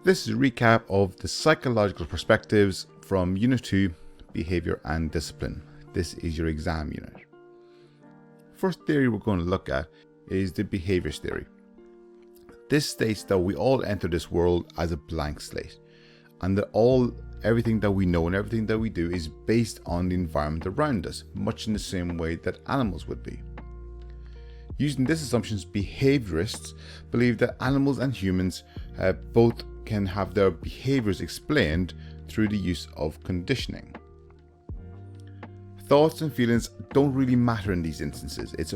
This is a recap of the psychological perspectives from Unit 2, Behaviour and Discipline. This is your exam unit. First theory we're going to look at is the behaviours theory. This states that we all enter this world as a blank slate, and that everything that we know and everything that we do is based on the environment around us, much in the same way that animals would be. Using this assumption, behaviourists believe that animals and humans both can have their behaviours explained through the use of conditioning. Thoughts and feelings don't really matter in these instances. It's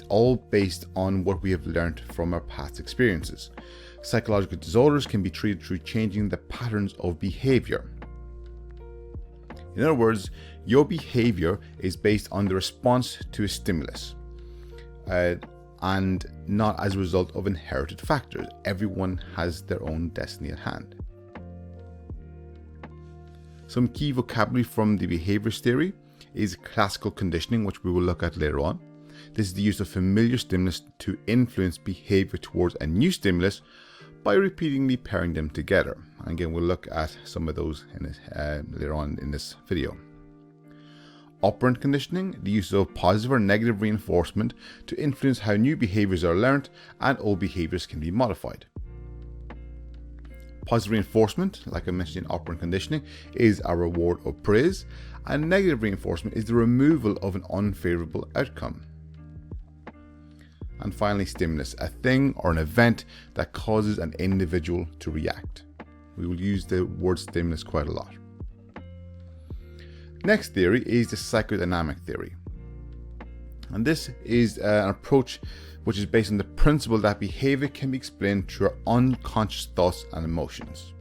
all based on what we have learned from our past experiences. Psychological disorders can be treated through changing the patterns of behaviour. In other words, your behaviour is based on the response to a stimulus, and not as a result of inherited factors. Everyone has their own destiny at hand. Some key vocabulary from the behaviours theory is classical conditioning, which we will look at later on. This is the use of familiar stimulus to influence behaviour towards a new stimulus by repeatedly pairing them together. And again, we'll look at some of those later on in this video. Operant conditioning, the use of positive or negative reinforcement to influence how new behaviours are learnt and old behaviours can be modified. Positive reinforcement, like I mentioned in operant conditioning, is a reward or praise, and negative reinforcement is the removal of an unfavourable outcome. And finally, stimulus, a thing or an event that causes an individual to react. We will use the word stimulus quite a lot. Next theory is the psychodynamic theory. And this is an approach which is based on the principle that behaviour can be explained through our unconscious thoughts and emotions.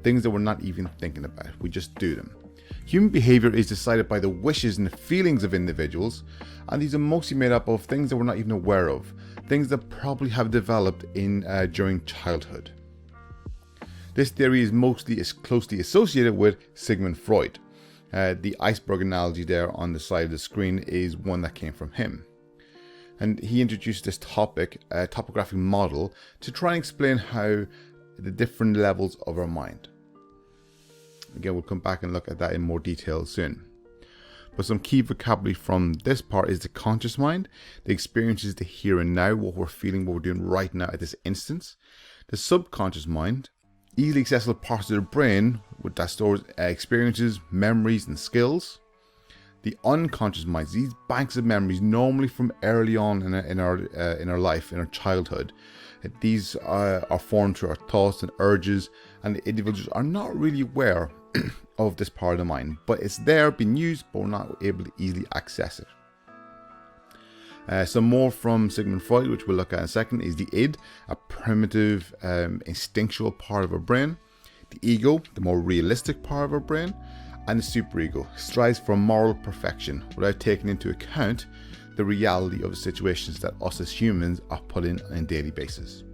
Things that we're not even thinking about, we just do them. Human behaviour is decided by the wishes and the feelings of individuals, and these are mostly made up of things that we're not even aware of, things that probably have developed during childhood. This theory is closely associated with Sigmund Freud. The iceberg analogy there on the side of the screen is one that came from him. And he introduced this topographic model to try and explain how the different levels of our mind. Again, we'll come back and look at that in more detail soon. But some key vocabulary from this part is the conscious mind, the experiences the here and now, what we're feeling, what we're doing right now at this instance. The subconscious mind, easily accessible parts of the brain that stores experiences, memories and skills. The unconscious mind, these banks of memories normally from early on in our life, in our childhood. These are formed through our thoughts and urges, and the individuals are not really aware of this part of the mind, but it's there being used, but we're not able to easily access it. Some more from Sigmund Freud, which we'll look at in a second, is the id, a primitive instinctual part of our brain. The ego, the more realistic part of our brain. And the superego strives for moral perfection without taking into account the reality of the situations that us as humans are put in on a daily basis.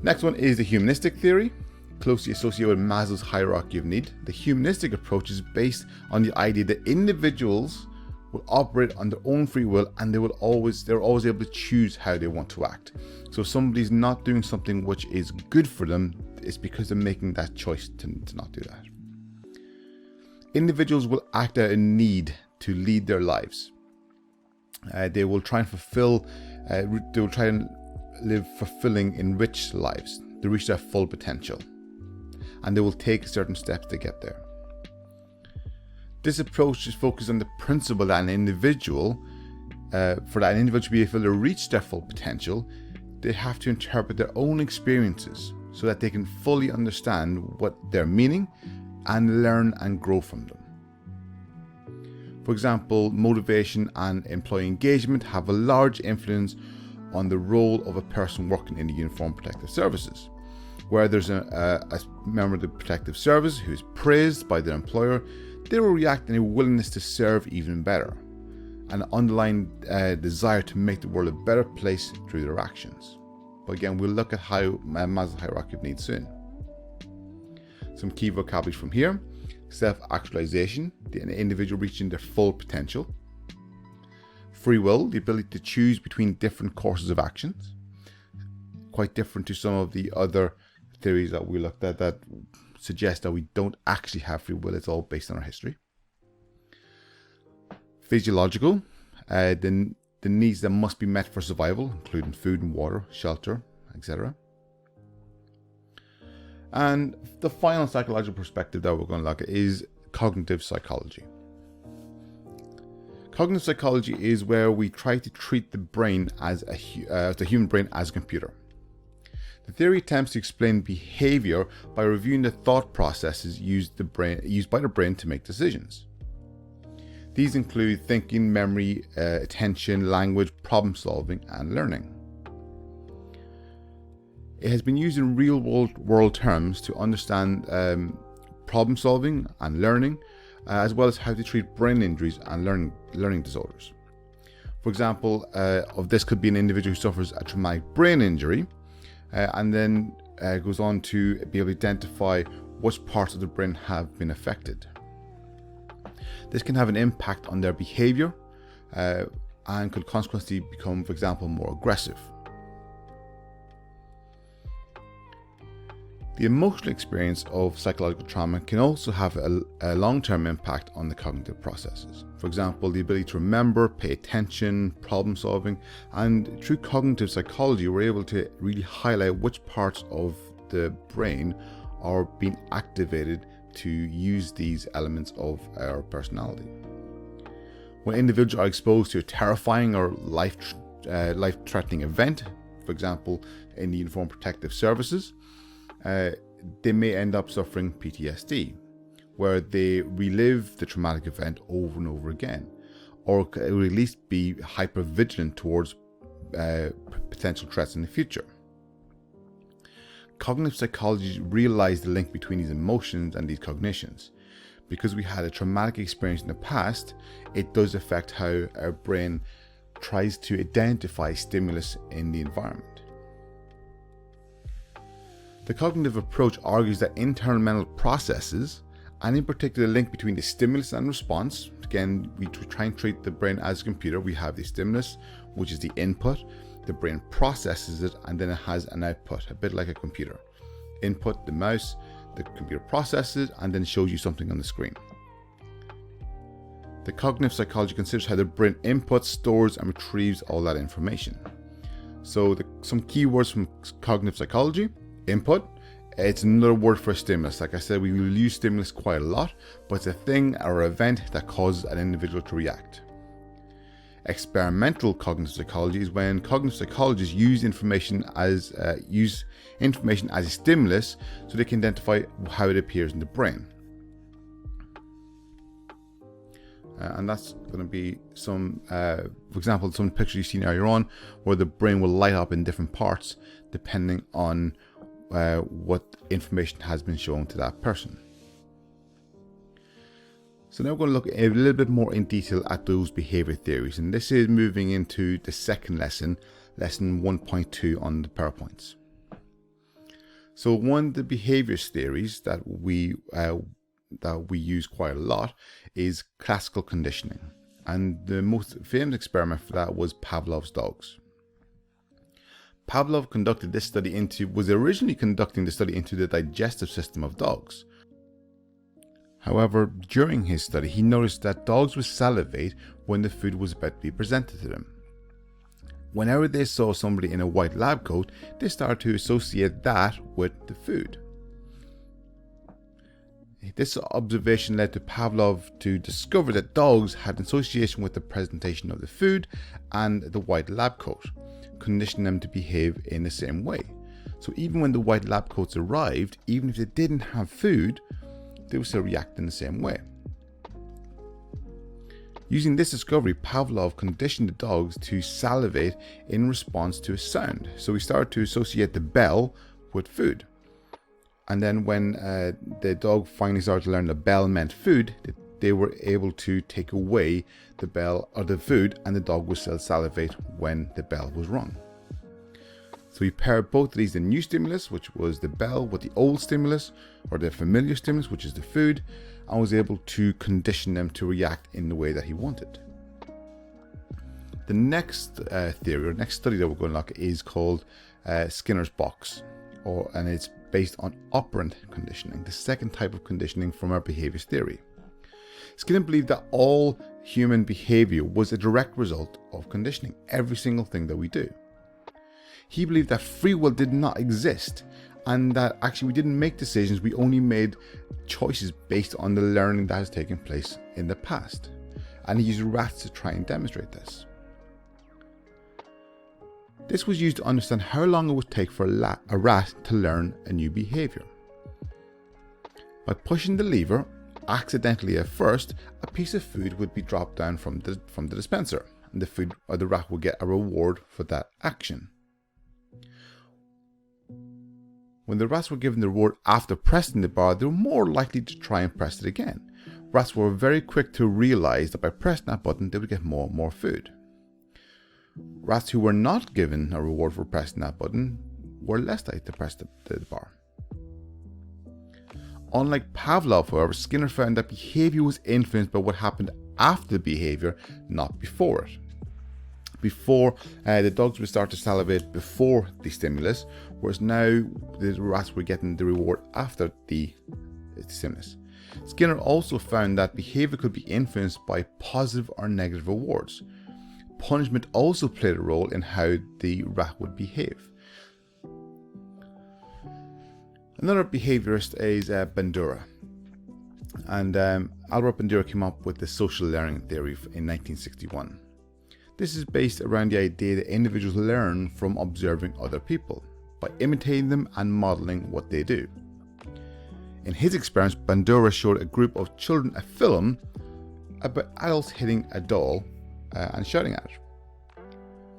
Next one is the humanistic theory, closely associated with Maslow's hierarchy of need. The humanistic approach is based on the idea that individuals will operate on their own free will, and they're always able to choose how they want to act. So if somebody's not doing something which is good for them, it's because they're making that choice to not do that. Individuals will act out a need to lead their lives. They will try and live fulfilling, enriched lives to reach their full potential, and they will take certain steps to get there. This approach is focused on the principle that an individual, for that individual to be able to reach their full potential, they have to interpret their own experiences so that they can fully understand what they're meaning and learn and grow from them. For example, motivation and employee engagement have a large influence on the role of a person working in the Uniformed Protective Services. Where there's a member of the protective service who is praised by their employer, they will react in a willingness to serve even better, an underlying desire to make the world a better place through their actions. But again, we'll look at how Maslow's hierarchy of needs soon. Some key vocabulary from here: self-actualization, the individual reaching their full potential; free will, the ability to choose between different courses of actions; quite different to some of the other theories that we looked at that suggest that we don't actually have free will. It's all based on our history. Physiological, the needs that must be met for survival, including food and water, shelter, etc. And the final psychological perspective that we're going to look at is cognitive psychology. Cognitive psychology is where we try to treat the brain as the human brain as a computer. The theory attempts to explain behavior by reviewing the thought processes used by the brain to make decisions. These include thinking, memory, attention, language, problem solving, and learning. It has been used in real world terms to understand problem solving and learning, as well as how to treat brain injuries and learning disorders. For example, of this could be an individual who suffers a traumatic brain injury and then goes on to be able to identify which parts of the brain have been affected. This can have an impact on their behavior and could consequently become, for example, more aggressive. The emotional experience of psychological trauma can also have a long-term impact on the cognitive processes. For example, the ability to remember, pay attention, problem solving, and through cognitive psychology, we're able to really highlight which parts of the brain are being activated to use these elements of our personality. When individuals are exposed to a terrifying or life-threatening event, for example, in the Uniformed Protective Services, they may end up suffering PTSD, where they relive the traumatic event over and over again, or at least be hyper-vigilant towards potential threats in the future. Cognitive psychology realized the link between these emotions and these cognitions. Because we had a traumatic experience in the past, it does affect how our brain tries to identify stimulus in the environment. The cognitive approach argues that internal mental processes, and in particular the link between the stimulus and response, again, we try and treat the brain as a computer. We have the stimulus, which is the input, the brain processes it, and then it has an output, a bit like a computer. Input, the mouse, the computer processes, and then shows you something on the screen. The cognitive psychology considers how the brain inputs, stores, and retrieves all that information. So some keywords from cognitive psychology: input, it's another word for stimulus. Like I said, we will use stimulus quite a lot, but it's a thing or event that causes an individual to react. Experimental cognitive psychology is when cognitive psychologists use information as a stimulus so they can identify how it appears in the brain. And that's going to be some, for example, some pictures you've seen earlier on, where the brain will light up in different parts depending on what information has been shown to that person. So now we're going to look a little bit more in detail at those behavior theories, and this is moving into the second lesson, lesson 1.2 on the PowerPoints. So one of the behavior theories that we use quite a lot is classical conditioning, and the most famous experiment for that was Pavlov's dogs. Pavlov was originally conducting the study into the digestive system of dogs. However, during his study, he noticed that dogs would salivate when the food was about to be presented to them. Whenever they saw somebody in a white lab coat, they started to associate that with the food. This observation led to Pavlov to discover that dogs had an association with the presentation of the food and the white lab coat, conditioning them to behave in the same way. So even when the white lab coats arrived, even if they didn't have food, they would still react in the same way. Using this discovery, Pavlov conditioned the dogs to salivate in response to a sound. So we started to associate the bell with food. And then when the dog finally started to learn the bell meant food, they were able to take away the bell or the food, and the dog would still salivate when the bell was rung. So we paired both of these, the new stimulus, which was the bell, with the old stimulus, or the familiar stimulus, which is the food, and was able to condition them to react in the way that he wanted. The next theory, or next study that we're going to look at is called Skinner's box, and it's based on operant conditioning, the second type of conditioning from our behavior theory. Skinner believed that all human behavior was a direct result of conditioning, every single thing that we do. He believed that free will did not exist, and that actually we didn't make decisions, we only made choices based on the learning that has taken place in the past. And he used rats to try and demonstrate this. This was used to understand how long it would take for a rat to learn a new behavior. By pushing the lever, accidentally at first, a piece of food would be dropped down from the dispenser, and the rat would get a reward for that action. When the rats were given the reward after pressing the bar, they were more likely to try and press it again. Rats were very quick to realize that by pressing that button, they would get more and more food. Rats who were not given a reward for pressing that button were less likely to press the bar. Unlike Pavlov, however, Skinner found that behavior was influenced by what happened after the behavior, not before it. Before, the dogs would start to salivate before the stimulus, whereas now the rats were getting the reward after the stimulus. Skinner also found that behavior could be influenced by positive or negative rewards. Punishment also played a role in how the rat would behave. Another behaviorist is Bandura, and Albert Bandura came up with the social learning theory in 1961. This is based around the idea that individuals learn from observing other people, by imitating them and modeling what they do. In his experiments, Bandura showed a group of children a film about adults hitting a doll and shouting at it.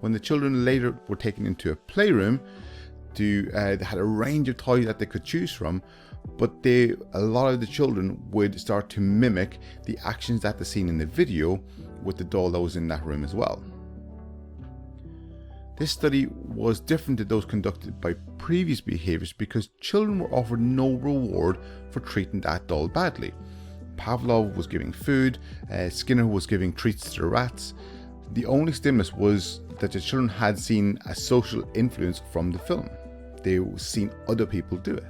When the children later were taken into a playroom, they had a range of toys that they could choose from, but a lot of the children would start to mimic the actions that they seen in the video with the doll that was in that room as well. This study was different to those conducted by previous behaviors because children were offered no reward for treating that doll badly. Pavlov was giving food, Skinner was giving treats to the rats. The only stimulus was that the children had seen a social influence from the film. They seen other people do it.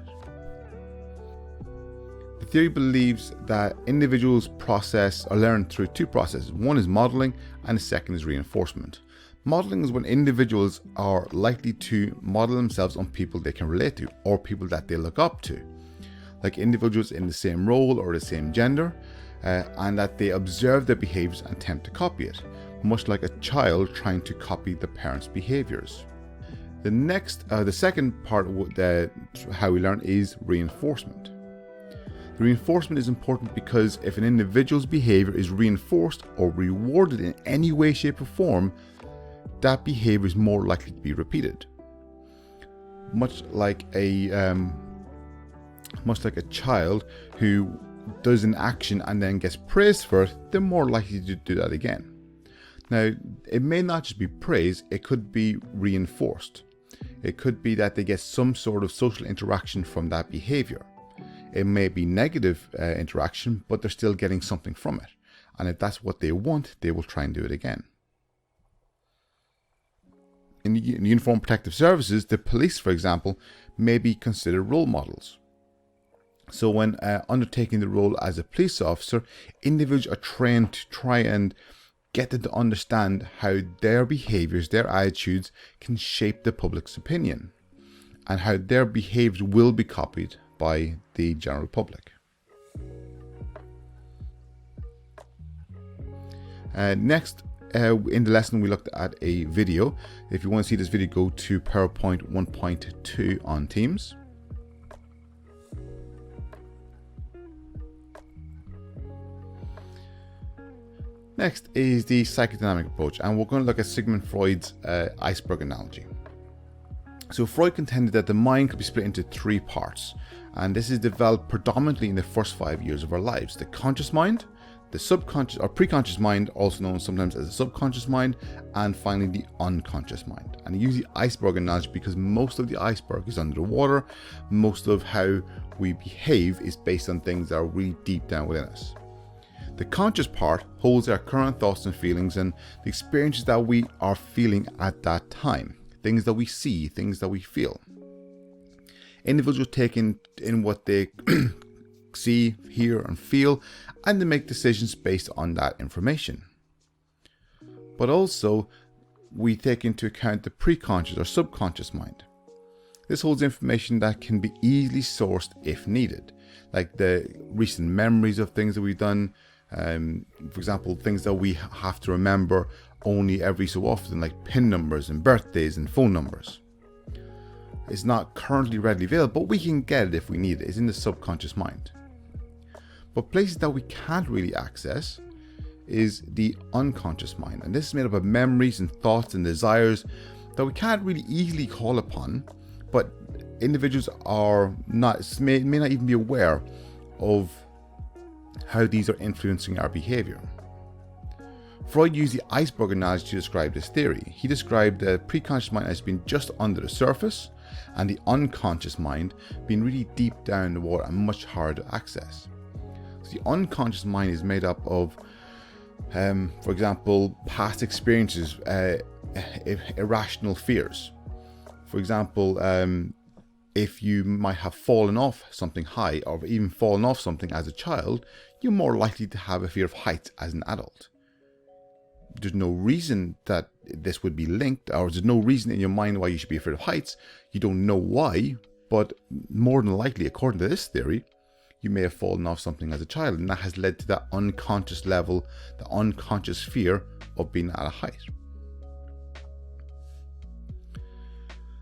The theory believes that individuals process or learn through two processes. One is modeling and the second is reinforcement. Modeling is when individuals are likely to model themselves on people they can relate to or people that they look up to, like individuals in the same role or the same gender, and that they observe their behaviors and attempt to copy it, much like a child trying to copy the parents' behaviors. The second part of how we learn is reinforcement. The reinforcement is important because if an individual's behavior is reinforced or rewarded in any way, shape, or form, that behavior is more likely to be repeated. Much like a child who does an action and then gets praised for it, they're more likely to do that again. Now, it may not just be praise, it could be reinforced. It could be that they get some sort of social interaction from that behavior. It may be negative interaction, but they're still getting something from it. And if that's what they want, they will try and do it again. In uniformed protective services, the police, for example, may be considered role models. So when undertaking the role as a police officer, individuals are trained to try and get them to understand how their behaviors, their attitudes can shape the public's opinion and how their behaviors will be copied by the general public. Next, in the lesson, we looked at a video. If you want to see this video, go to PowerPoint 1.2 on Teams. Next is the psychodynamic approach, and we're going to look at Sigmund Freud's iceberg analogy. So Freud contended that the mind could be split into three parts, and this is developed predominantly in the first 5 years of our lives: the conscious mind, the subconscious or preconscious mind, also known sometimes as the subconscious mind, and finally the unconscious mind. And I use the iceberg analogy because most of the iceberg is under the water. Most of how we behave is based on things that are really deep down within us. The conscious part holds our current thoughts and feelings and the experiences that we are feeling at that time. things that we see, things that we feel. Individuals take in what they see, hear, and feel, and they make decisions based on that information. But also, we take into account the preconscious or subconscious mind. This holds information that can be easily sourced if needed, like the recent memories of things that we've done. For example, things that we have to remember only every so often, like PIN numbers and birthdays and phone numbers. It's not currently readily available, but we can get it if we need it. It's in the subconscious mind. But places that we can't really access is the unconscious mind. And this is made up of memories and thoughts and desires that we can't really easily call upon, but individuals may not even be aware of how these are influencing our behavior. Freud used the iceberg analogy to describe this theory. He described the preconscious mind as being just under the surface and the unconscious mind being really deep down in the water and much harder to access. So the unconscious mind is made up of, for example, past experiences, irrational fears. For example, if you might have fallen off something high or even fallen off something as a child, you're more likely to have a fear of heights as an adult. There's no reason that this would be linked, or there's no reason in your mind why you should be afraid of heights. You don't know why, but more than likely, according to this theory, you may have fallen off something as a child, and that has led to that unconscious level, the unconscious fear of being at a height.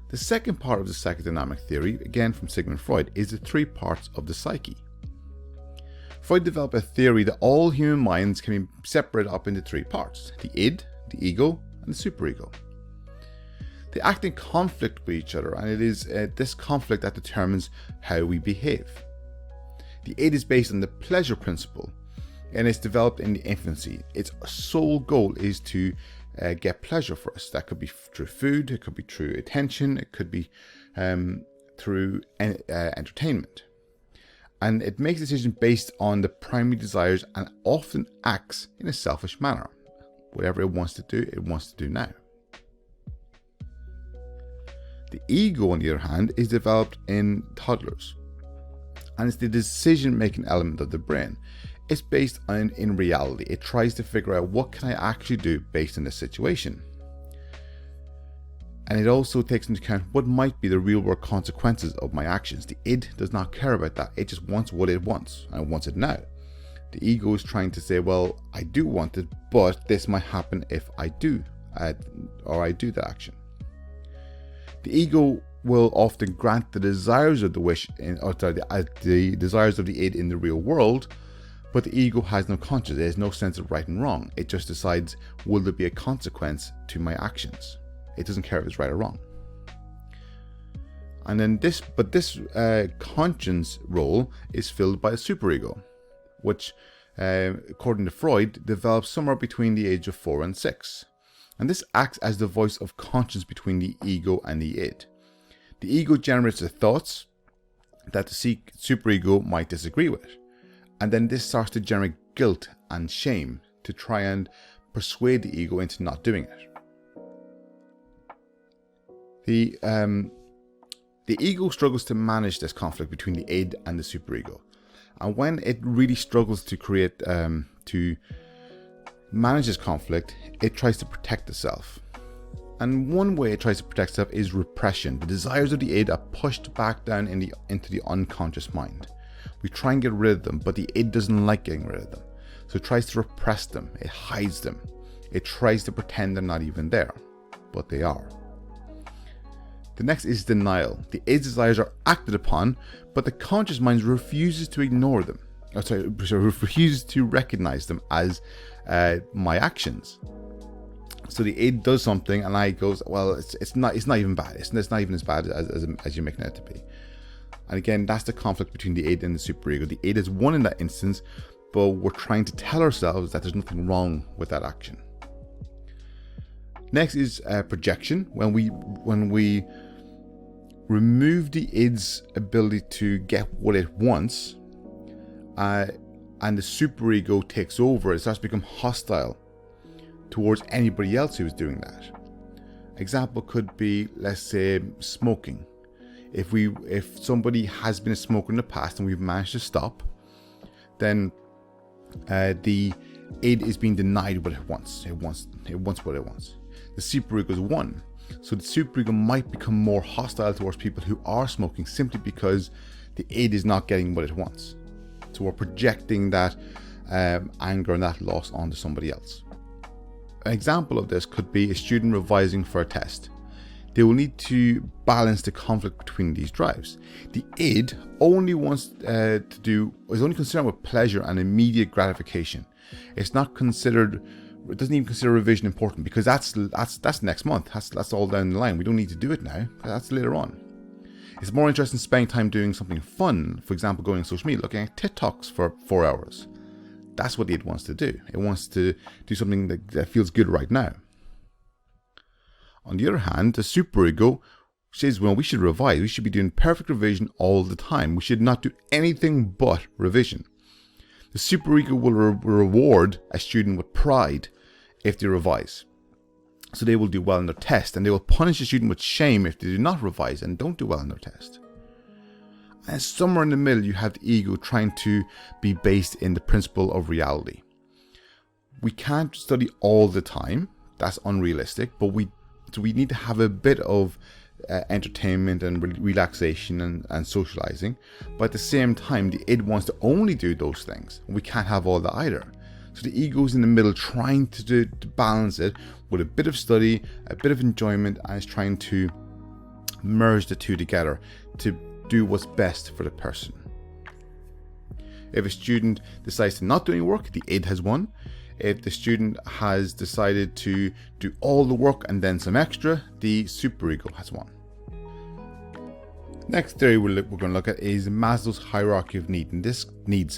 The second part of the psychodynamic theory, again from Sigmund Freud, is the three parts of the psyche. Freud developed a theory that all human minds can be separated up into three parts: the id, the ego, and the superego. They act in conflict with each other, and it is this conflict that determines how we behave. The id is based on the pleasure principle, and it's developed in the infancy. Its sole goal is to get pleasure for us. That could be through food, it could be through attention, it could be through entertainment. And it makes decisions based on the primary desires and often acts in a selfish manner. Whatever it wants to do, it wants to do now. The ego, on the other hand, is developed in toddlers, and it's the decision-making element of the brain. It's based on in reality. It tries to figure out, what can I actually do based on this situation? And it also takes into account what might be the real world consequences of my actions. The id does not care about that. It just wants what it wants, and it wants it now. The ego is trying to say, well, I do want it, but this might happen if I do, or I do the action. The ego will often grant the desires of the desires of the id in the real world, but the ego has no conscience. There's no sense of right and wrong. It just decides, will there be a consequence to my actions? It doesn't care if it's right or wrong. And then this conscience role is filled by the superego, which, according to Freud, develops somewhere between the age of 4 and 6. And this acts as the voice of conscience between the ego and the id. The ego generates the thoughts that the superego might disagree with. And then this starts to generate guilt and shame to try and persuade the ego into not doing it. The ego struggles to manage this conflict between the id and the superego. And when it really struggles to manage this conflict, it tries to protect itself. And one way it tries to protect itself is repression. The desires of the id are pushed back down into the unconscious mind. We try and get rid of them, but the id doesn't like getting rid of them. So it tries to repress them. It hides them. It tries to pretend they're not even there, but they are. The next is denial. The id's desires are acted upon, but the conscious mind refuses to ignore them. Refuses to recognize them as my actions. So the id does something, and I goes, well, it's not even bad. It's not even as bad as you're making it to be. And again, that's the conflict between the id and the superego. The id is one in that instance, but we're trying to tell ourselves that there's nothing wrong with that action. Next is projection. When we remove the id's ability to get what it wants, and the superego takes over, it starts to become hostile towards anybody else who's doing that. Example could be, let's say, smoking. If somebody has been a smoker in the past and we've managed to stop, then the id is being denied what it wants. It wants what it wants. The superego is 1. So the superego might become more hostile towards people who are smoking simply because the id is not getting what it wants. So we're projecting that anger and that loss onto somebody else. An example of this could be a student revising for a test. They will need to balance the conflict between these drives. The id only wants is only concerned with pleasure and immediate gratification. It doesn't even consider revision important because that's next month. That's all down the line. We don't need to do it now. That's later on. It's more interested in spending time doing something fun. For example, going on social media, looking at TikToks for 4 hours. That's what the id wants to do. It wants to do something that feels good right now. On the other hand, the superego says, well, we should revise. We should be doing perfect revision all the time. We should not do anything but revision. The superego will reward a student with pride if they revise. So they will do well in their test, and they will punish a student with shame if they do not revise and don't do well in their test. And somewhere in the middle, you have the ego trying to be based in the principle of reality. We can't study all the time. That's unrealistic, but we need to have a bit of entertainment and relaxation and socializing. But at the same time, the id wants to only do those things. We can't have all that either. So the ego's in the middle trying to balance it with a bit of study, a bit of enjoyment, and is trying to merge the two together to do what's best for the person. If a student decides to not do any work, the id has won. If the student has decided to do all the work and then some extra, the superego has won. Next theory we're going to look at is Maslow's hierarchy of needs,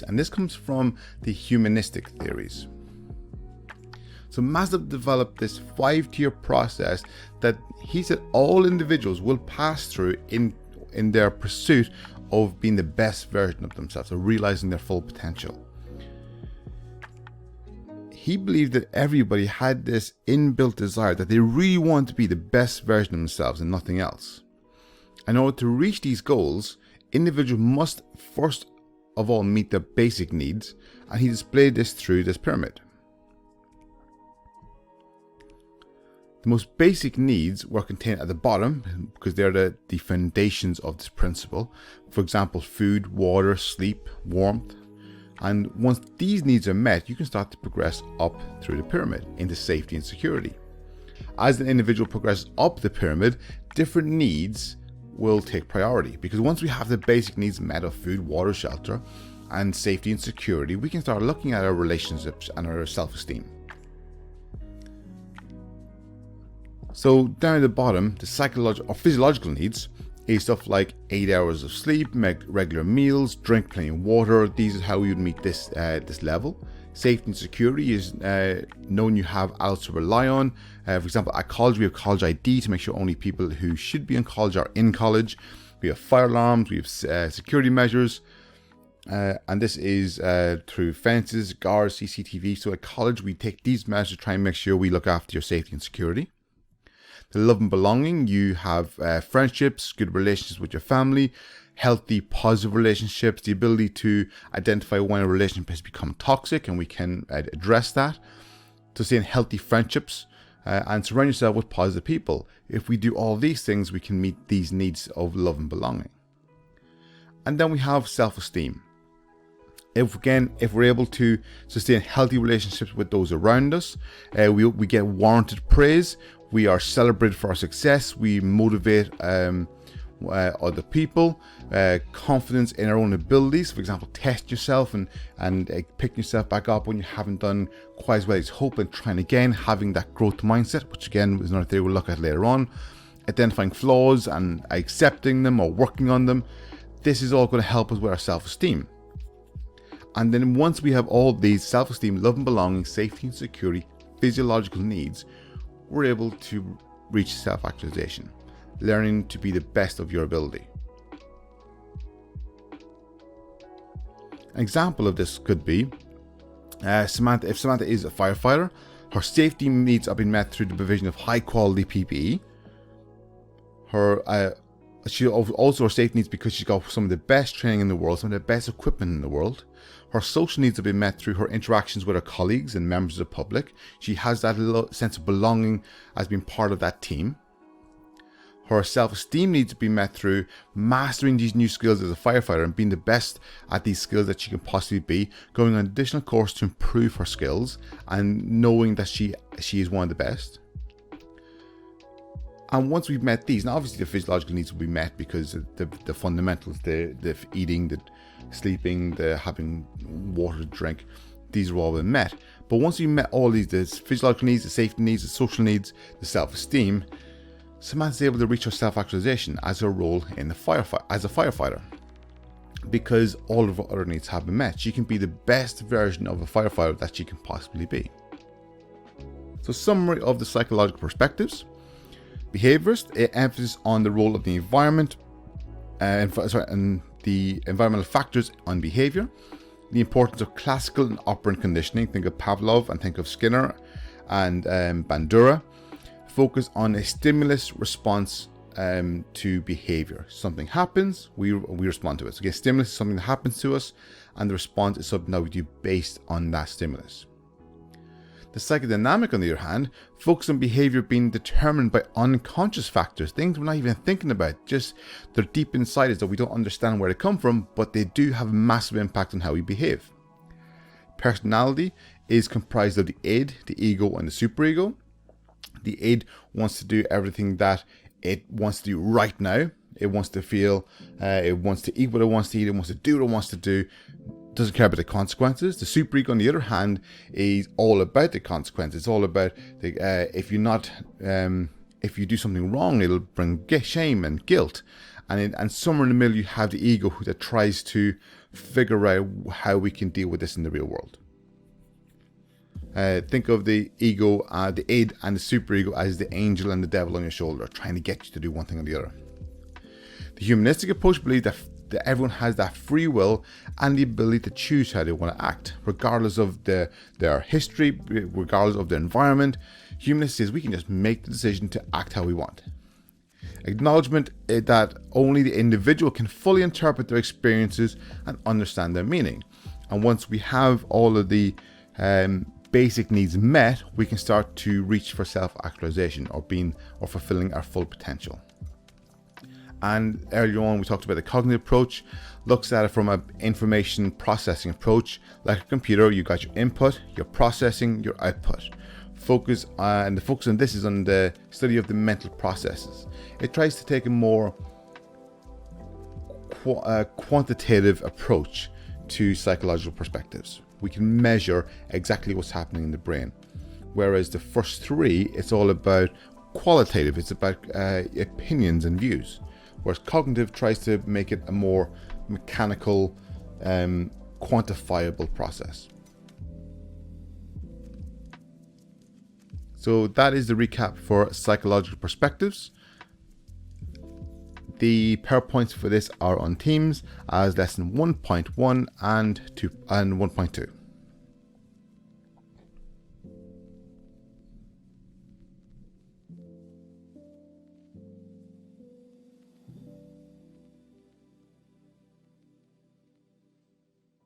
and this comes from the humanistic theories. So Maslow developed this 5-tier process that he said all individuals will pass through in their pursuit of being the best version of themselves, of realizing their full potential. He believed that everybody had this inbuilt desire that they really want to be the best version of themselves and nothing else. In order to reach these goals, individuals must first of all meet their basic needs, and he displayed this through this pyramid. The most basic needs were contained at the bottom because they're the foundations of this principle. For example, food, water, sleep, warmth. And once these needs are met, you can start to progress up through the pyramid into safety and security. As an individual progresses up the pyramid, different needs will take priority, because once we have the basic needs met of food, water, shelter, and safety and security, we can start looking at our relationships and our self-esteem. So down at the bottom, the psychological or physiological needs is stuff like 8 hours of sleep, regular meals, drink plenty of water. These is how we would meet this level. Safety and security is knowing you have adults to rely on. For example, at college, we have college ID to make sure only people who should be in college are in college. We have fire alarms, we have security measures. And this is through fences, guards, CCTV. So at college, we take these measures to try and make sure we look after your safety and security. The love and belonging, you have friendships, good relationships with your family, healthy, positive relationships, the ability to identify when a relationship has become toxic, and we can address that. To stay in healthy friendships and surround yourself with positive people. If we do all these things, we can meet these needs of love and belonging. And then we have self-esteem. If we're able to sustain healthy relationships with those around us, we get warranted praise. We are celebrated for our success. We motivate other people. Confidence in our own abilities. For example, test yourself and pick yourself back up when you haven't done quite as well as hope, and trying again. Having that growth mindset, which again is another thing we'll look at later on. Identifying flaws and accepting them or working on them. This is all going to help us with our self-esteem. And then once we have all these self-esteem, love and belonging, safety and security, physiological needs, we're able to reach self-actualization, learning to be the best of your ability. An example of this could be Samantha. If Samantha is a firefighter, her safety needs are being met through the provision of high quality PPE, Her safety needs because she's got some of the best training in the world, some of the best equipment in the world. Her social needs have been met through her interactions with her colleagues and members of the public. She has that sense of belonging as being part of that team. Her self-esteem needs to be met through mastering these new skills as a firefighter and being the best at these skills that she can possibly be, going on additional course to improve her skills and knowing that she is one of the best. And once we've met these, now obviously the physiological needs will be met because the fundamentals, the eating, the sleeping, the having water to drink, these are all been met. But once we've met all these, the physiological needs, the safety needs, the social needs, the self-esteem, Samantha's able to reach her self-actualization as her role in as a firefighter. Because all of her other needs have been met, she can be the best version of a firefighter that she can possibly be. So, summary of the psychological perspectives. Behaviorist, emphasis on the role of the environment, and the environmental factors on behavior. The importance of classical and operant conditioning. Think of Pavlov and think of Skinner and Bandura. Focus on a stimulus response to behavior. Something happens, we respond to it. So again, stimulus is something that happens to us, and the response is something that we do based on that stimulus. The psychodynamic, on the other hand, focus on behavior being determined by unconscious factors, things we're not even thinking about, just they're deep inside us that we don't understand where they come from, but they do have a massive impact on how we behave. Personality is comprised of the id, the ego, and the superego. The id wants to do everything that it wants to do right now. It wants to feel, it wants to eat what it wants to eat, it wants to do what it wants to do, doesn't care about the consequences. The superego, on the other hand, is all about the consequences. It's all about if you do something wrong, it'll bring shame and guilt. And somewhere in the middle, you have the ego that tries to figure out how we can deal with this in the real world. Think of the ego, the id and the superego as the angel and the devil on your shoulder, trying to get you to do one thing or the other. The humanistic approach believes that everyone has that free will and the ability to choose how they want to act, regardless of their history, regardless of their environment. Humanist says we can just make the decision to act how we want. Acknowledgement that only the individual can fully interpret their experiences and understand their meaning. And once we have all of the basic needs met, we can start to reach for self-actualization or fulfilling our full potential. And earlier on, we talked about the cognitive approach, looks at it from an information processing approach. Like a computer, you got your input, your processing, your output. The focus on this is on the study of the mental processes. It tries to take a more quantitative approach to psychological perspectives. We can measure exactly what's happening in the brain. Whereas the first three, it's all about qualitative, it's about opinions and views. Whereas cognitive tries to make it a more mechanical, quantifiable process. So that is the recap for psychological perspectives. The PowerPoints for this are on Teams as lesson 1.1 and 1.2.